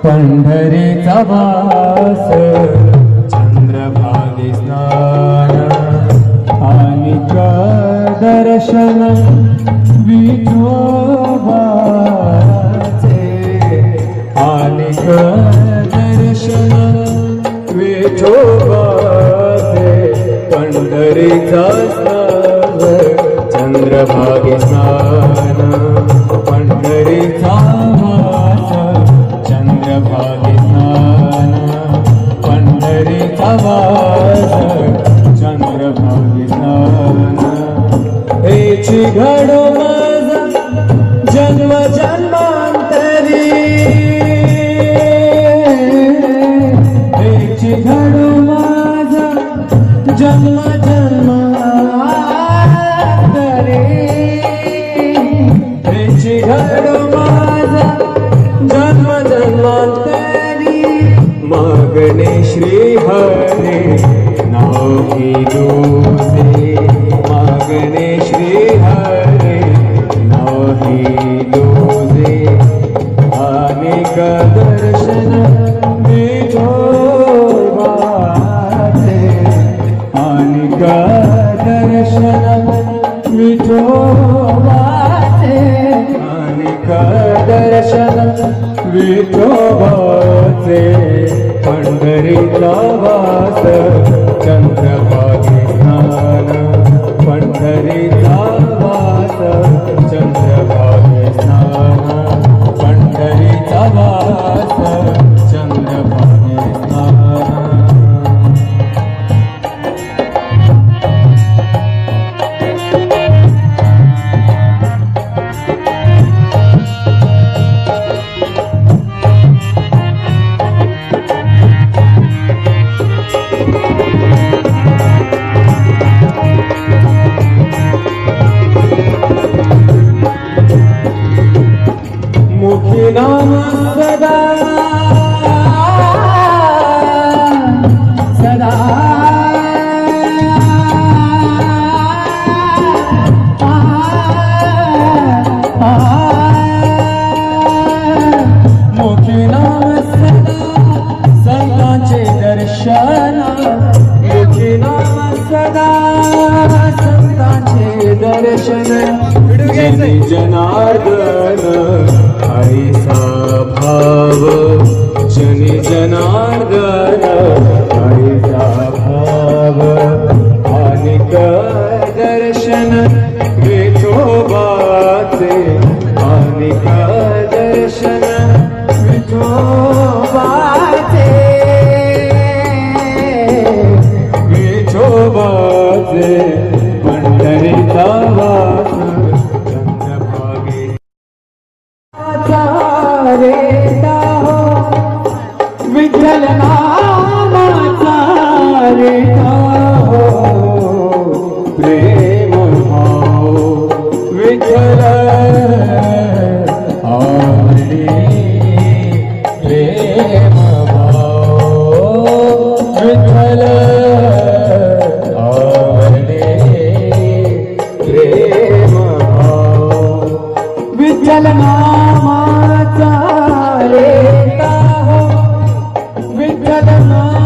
पंढरीचा वास चंद्रभागे स्नान आनिक दर्शन विठोबाचे आनिक दर्शन विठोबाचे पंढरीचा स्नान चंद्रभागे स्नान पंढरीचा वास चंद्रभागे स्नान पंढरीचा वास चंद्रभागे स्नान हेची घडो माझा जन्म जन्मांतरी हेची घडो माझा जन्म जन्मांतरी हेची घडो माझा जन्म जन्मांतरी मागणे श्री हरे नाव घेऊसे मागणे श्री हरे नाव घेऊसे अनेक दर्शन विठोबाचे अनेक दर्शन विठोबाचे अनेक दर्शन विठोबाचे पंढरीचा वास चंद्रभागे स्नान पंढरीचा वास चंद्रभागे स्नान पंढरीचा वास चंद्रभागे जनार्दन हरीचा भाव अनिक दर्शन विठोबाचे अनिक दर्शन विठोबाचे विठोबाचे पंढरीचा वास चंद्रभागे रेता हो विठ्ठल नामाचा रेता हो प्रेम भाव विठ्ठल आवडी प्रेम भाव विठ्ठल आवडी प्रेम भाव विठ्ठल नामाचा रेता हो विठ्ठल